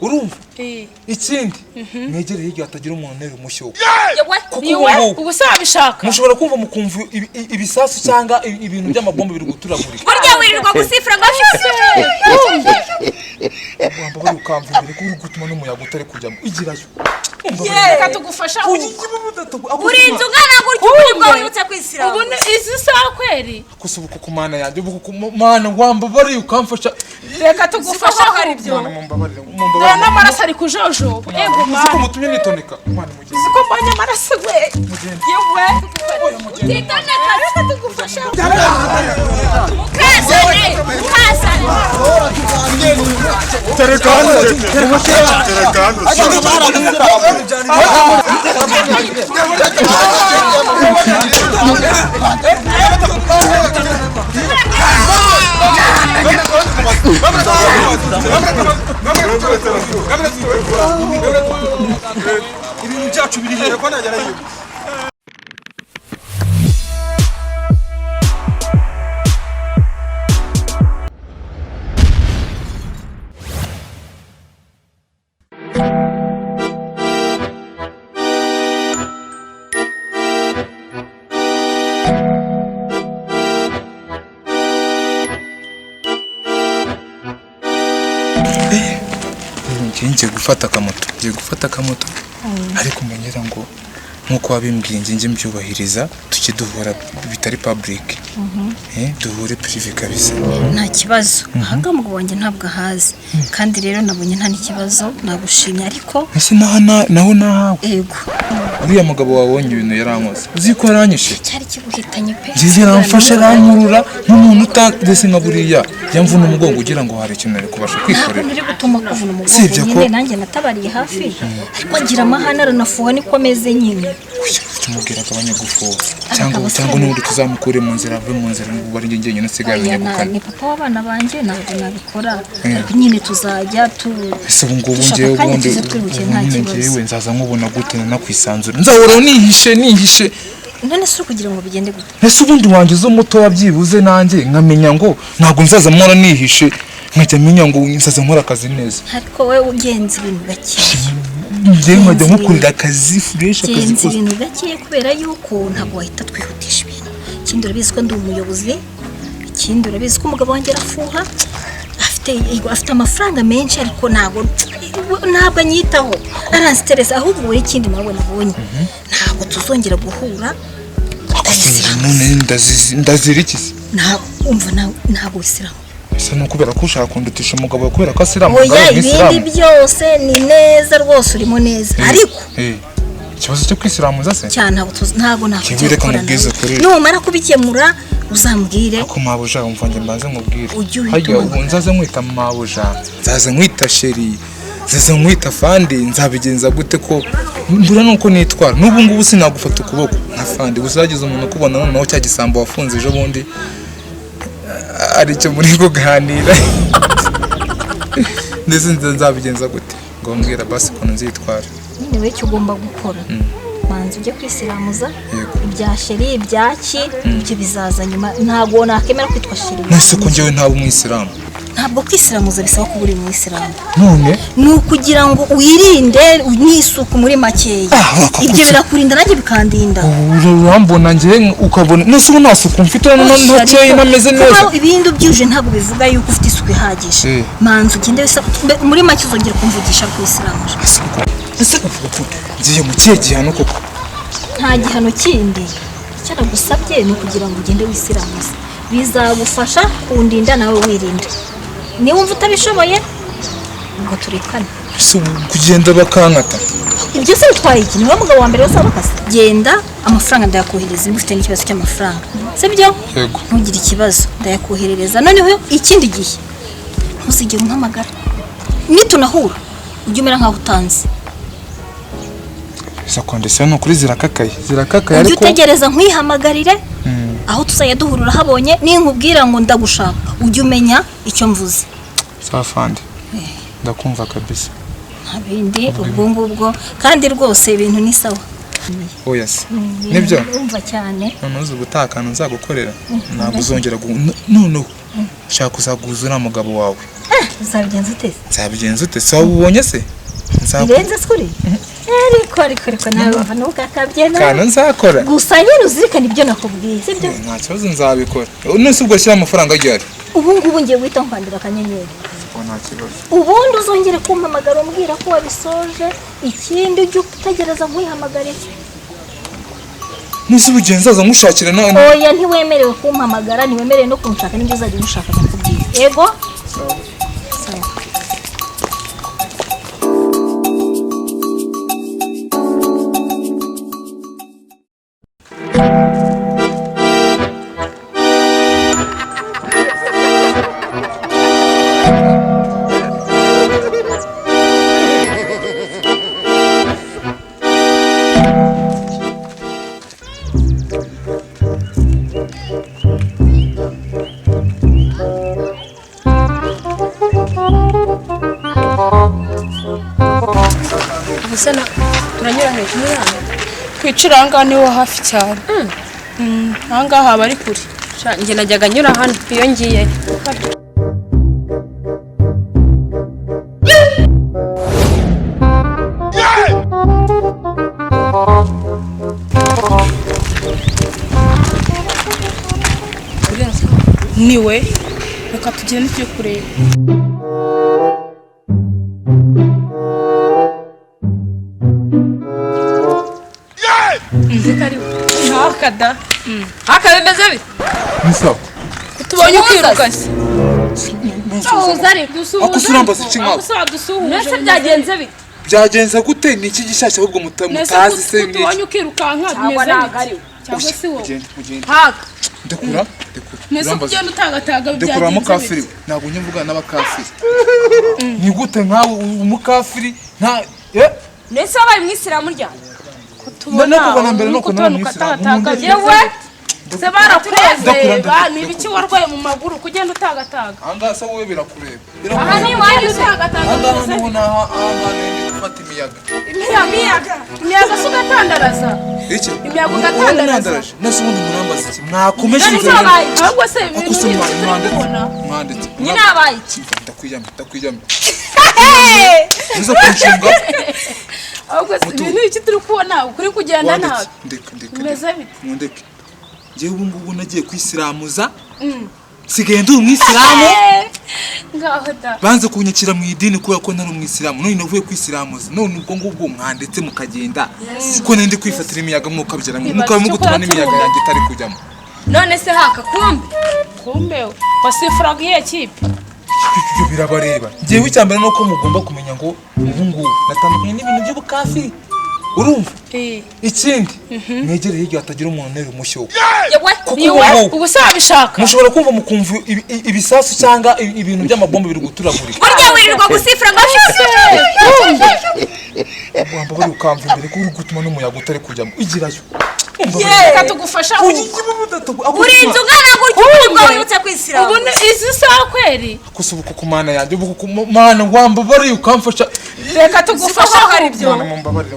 urumva ikindi mwegereye hirya hatagira umuntu nera umushyuko ubu se wabishaka mushobora kumva mukumva ibisasu cyangwa ibintu by'amabombe biri guturagurika burya wirirwa gusifura ngo wamba bari ukamva imbere ko uri gutuma n'umuyaga utari kujyamo igirayo reka tugufasha urinze ungana gutyo nibwo wibutse kwisira ubu izi saha kweri kusubuka ku mana yanjye mana wamba bari ukamfasha reka tugufasha hari byo mumbabarire n'amaraso ari kujojoba ego siko mutumye nitoneka mana mugeze siko mbonye amaraso we yewe titoneka reka tugufasha mukazane terekano ibintu byacu biri hehe ko nagera yiwe ngiye gufata akamoto ariko umenyera ngo nkuko wabimbwiye ngiye mbyubahiriza tuke duhura bitari public duhure privé kabisa nta kibazo ahanga mugabo wanjye ntabwo ahazi kandi rero nabonye nta n'ikibazo nagushimye ariko ese naho nahawe yego uriya mugabo wabonye ibintu yarankoze uzi ko yaranyishe cyari kiguhitanye pe ngize yaramfashe arankurura nk'umuntu utandese nka buriya yamvuna umugongo ugira ngo hari ikintu ari kubasha kwikorera ntabwo uri gutuma kuvuna umugongo nyine nanjye natabariye hafi ariko agira amahane aranafuha niko ameze nyine tumubwira akabanya gufuha cyangwa n'ubundi tuzamukure mu nzira ave mu nzira n'ubu bari njye nyine nsigaranye gukana ni papa w'abana banjye ntabwo nabikora ariko nyine tuzajya ese ubu ngubu njyewe ubundi njyewe nzaza nkubona gute nakwisanzura nzahora nihishe none se kugira ngo bigende gute ese ubundi wanjye zo muto wabyibuze nanjye nkamenya ngo ntabwo nzaza mwora nihishe nkajya menya ngo nzaza nkora akazi neza ariko wowe ugenza ibintu gake njyewe nkajya nkukurira akazi fureshi akazi kose ibintu gake kubera yuko ntabwo wahita twihutisha ibintu ikindi urabizi ko ndi umuyobozi ikindi urabizi ko umugabo wanjye arafuha afite amafaranga menshi ariko ntabwo anyitaho aransiteresa ahubwo wowe ikindi nawe nabonye ntabwo tuzongera guhura none ndazirikiza ntabwo wisiramu ese no kubera ko ushaka kundutisha umugabo kubera ko asiramu oya ibindi byose ni neza rwose urimo neza ariko ikibazo cyo kwisiramuza se cyane ntabwo nakugikora numara kubikemura uzambwire ko mabuja umvange mbanze nkubwire hajya ubu nzaze nkwita mabuja nzaze nkwita sheri nzaze nkwita fandi nzabigenza gute ko mbura nuko nitwara n'ubu ngubu sinagufata ukuboko nka fandi uzagize umuntu kubona noneho cya gisambo wafunze ejo bundi aricyo muri kuganira ndetse nzabigenza gute ngo mbwira basi ko nzitwara niwe cyo ugomba gukora manzi ujye kwisiramuza ibya sheri ibyaki ibyo bizaza nyuma ntabwo nakemera kwitwa sheri nese ko njyewe ntabwo umwisilamu ntabwo kwisiramuza bisaba kuba uri umwisilamu none ni ukugira ngo wirinde n'isuku muri makeya ibyo birakurinda nanjye bikandinda urambona njye ukabona nese ubu nta suku mfite ntakeya nameze neza ibindi ubyuje ntabwo bivuga yuko ufite isuku ihagije manzi ugende muri make uzongera kumvugisha rwisiramuje ese uvuga ko ngiye mu kihe gihano koko nta gihano kindi icyo nagusabye ni ukugira ngo ugende wisiramuze bizagufasha kundinda nawe wirinde niba wumva utabishoboye ngo turekane ese kugenda bakankata ibyo se bitwaye iki niwe mugabo wa mbere wasaba akazi genda amafaranga ndayakohereza niba ufite n'ikibazo cy'amafaranga sibyo ntugire ikibazo ndayakoherereza noneho ikindi gihe ntuzigere umpamagara nitunahura ujye umera nkaho utanzi izo kondisiyo ni ukuri zirakakaye ariko ujye utegereza nkwihamagarire aho tuzajya duhurira habonye ninkubwira ngo ndagushaka ujye umenya icyo mvuze sawa fandi ndakumva kabisa nta bindi ubwo ngubwo kandi rwose ibintu ni sawa oya se nibyo umva cyane none uzi ubutakana nzagukorera ntabwo uzongera noneho shaka uzaguza uriya mugabo wawe uzabigenza ute? Nzabigenza ute? Sawa ubonye se? Birenze skuri? Ariko nawe wava ntukakabye na. Kana nzakora. Gusa nyine uzirikana ibyo nakubwiye, sibyo? Nta kibazo nzabikora. Nese ubwo shyira amafaranga ryari? Ubu ngubu ngiye guhita nkwandira akanyenyeri. Nta kibazo. Ubundi uzongere kumpamagara umbwira ko wabisoje, ikindi ujye utegereza nkwihamagare. Nese ubigenza aza mushakira nawe. Oya ntiwemerewe kumpamagara, ntiwemerewe no kunshaka n'ibyo uzajya umushaka nakubwiye. Yego? Sawa. Ubusana turanyura hejuru hano. Kwicira ahangaha niho hafi cyane. Ahangaha haba ari kure. Njye najyaga nyura hano iyo ngiye. Niwe reka tugende tujye kureba. Hakada. Hakada bimeze bite? Nisa. Tubonye ukiruka se. Uzari dusuhuza. Akusurambaza ikinga. Nese byagenze bite? Byagenze gute? Ni iki gishashya ahubwo mutazi se ni. Tubonye ukirukanka bimeze bite? Cyangwa se wowe. Haka. Ndekura. Nese ugenda utagataga byagenze. Ndekura mukafiri. Ntabwo nyumvuga n'abakafiri. Ni gute nkawe umukafiri nta Nese wabaye mwisilamu rya? Ndakubona mbere nuko n'umwisilamu. Yewe. Se barakureze bani ibiki warwaye mu maguru kugenda utagataga. Anga se wowe birakureba. Aha ni wari utagataga. Anga nubona aha ni gufata imiyaga. Imiyaga se ugatandaraza. Iki? Imiyaga ugatandaraza. Nese ubundi murambaza iki? Mwakomeje inzira. Ahubwo se ibintu mwanditse. Nyine abaye iki? Ndakwiyamye. Uza kunshinga. Ahubwo se ibintu iki turi kubona ukuri kugenda nabi. Meze bite? Ndeke. Ngewe ubu ngubu nagiye kwisiramuza. Sigaye ndi umwisilamu. Ngaho da. Banze kunyakira mu idini kubera ko ntari umwisilamu. None navuye kwisiramuza. None ubwo ngubwo mwanditse mukagenda. Kuko nandi kwifatira imiyaga mukabyara mukabe mugutuma n'imiyaga yanjye itari kujyamo. None se haka kumbe wasifuragiye kipe. Ibyo birabareba. Ngewe icyambere nuko mugomba kumenya ngo ubu ngubu natandukanye n'ibintu by'ubukafiri. Urumva? Ikindi mwegere hirya hatagira umuntu nere umushyo. Yewe ubu sabishaka. Mushobora kumva mukumva ibisasu cyangwa ibintu by'amabombe biri guturagurika. Burya wirirwa gusifura ngashitse. Wamba bari ukamva imbere ko uri gutuma n'umuyaga utari kujyamo. Igirayo. Reka tugufasha. Uri inzu ngana gutyo ubwo wibutse kwisira. Ubu izi sawa kweri. Kusubuka ku mana yanjye ubu mana wamba bari ukamfasha. Reka tugufasha hari byo. Mumbabarira.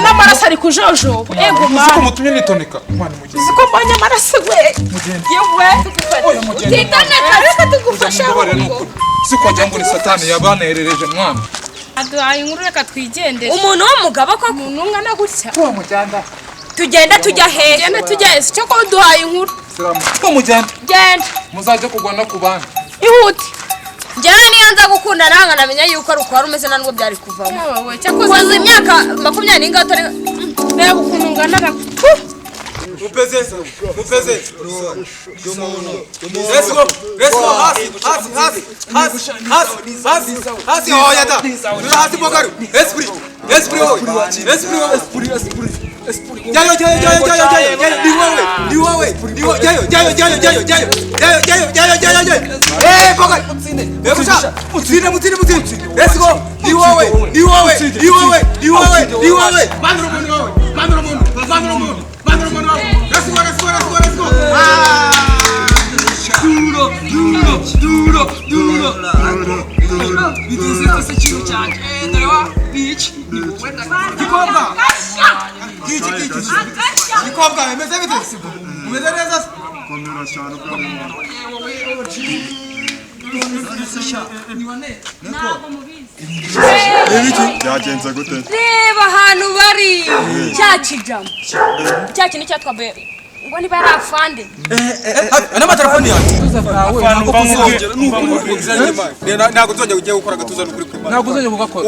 N'amaraso ari kujojo. Ego ma. Siko mutumye nitoneka. Mwana mugende. Siko mbanya amaraso we. Mugende. Yewe tugufasha. Titoneka reka tugufasha. Siko njya ngo ni satani yabanerereje mwana. Aduhaye inkuru reka twigendere. Umuntu w'umugabo ko umuntu ungana gutya. Ko mujyanda. Tugenda tujya he? Tugenda tujya ese cyo ko duhaye inkuru. Ko mujyanda. Genda. Muzajya kugwana ku bana. Ihute. Njyewe niyo nza gukunda nanga namenya yuko ari uko rumeze nanubwo byari kuvamo. Wowe cyakoze Koze imyaka 20 n'ingaho tari reba ukuntu ngana na. Mupeze. Let's go. Hasi. Oh yada. Hasi bogaru. Esprit. Jayo. Eh bogaru. Mutsine. Let's go. Ni wowe. Mandro mundo. Let's go. Duro. Biteze se kintu cyane. Ndarewa bici. Gikobwa. Gikobwa bimeze bite? Umeze neza? Komera cyane byagenze gute reba ahantu bari cya kijamo cya kintu cyatwa beri ngo niba ari afande n'amatelefoni yanjye ntabwo nzongera ugiye gukora agatuza n'ukuri kuri ntabwo uzajya kugakora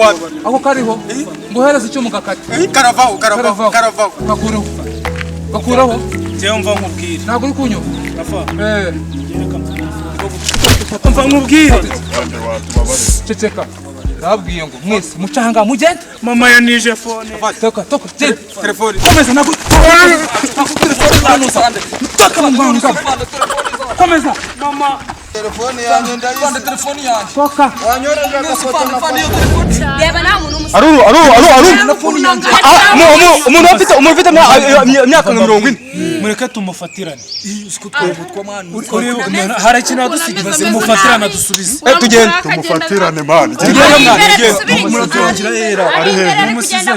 ako kariho ngo uhereze icyo mugakati karavaho gakuraho njyewe mva nkubwire ntabwo uri kunyuma mva nkubwire ceceka ndababwiye ngo mwese mucanga mugende mama yanije fone toka genda telefoni komeza toka mu mbanga komeza mama telefoni yanjye ndayise telefoni yanjye toka wanyoreje agafoto reba nta muntu aruru umuntu ufite imyaka nka 40 mureke tumufatirane hari ikintu adusigaye mufatirane dusubize tugende tumufatirane mani muratangira yera ari hehe kugenda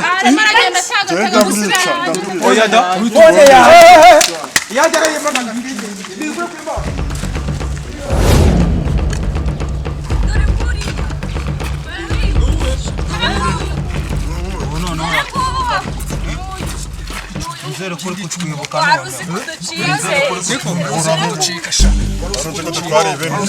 genda mwica oya da fone yawe yagera yimana nzere kuri kutwibuka twari ibintu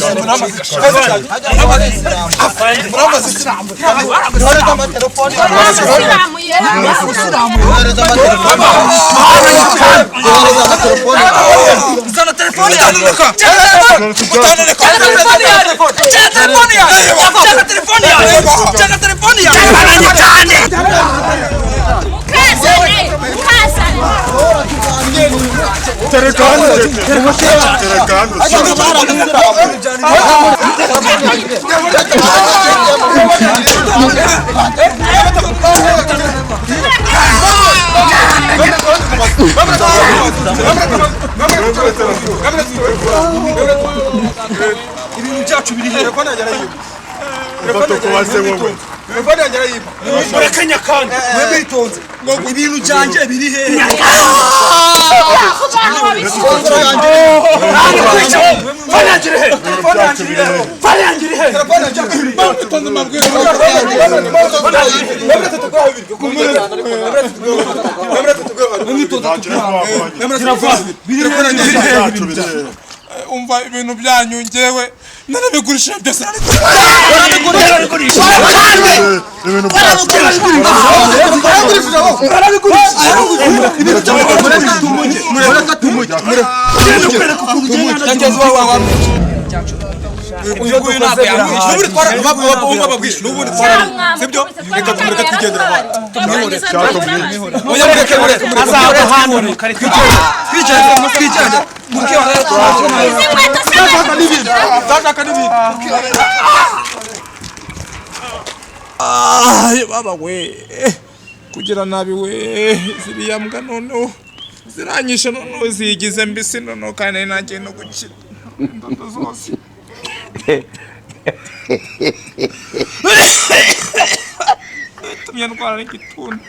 ibintu byacu biri hehe ko nagera yiba kubaze wowe telefoni yanjye arayiba murekanya kandi mwebwe itonze ibintu byanjye biri hehe umva ibintu byanyu ngewe narabigurisha byose baba we kugira nabi we ziriya mbwa noneho ziranyishe noneho zigize mbisi noneho kandi nanjye no gukira indodo zose tumye ndwara n'igituntu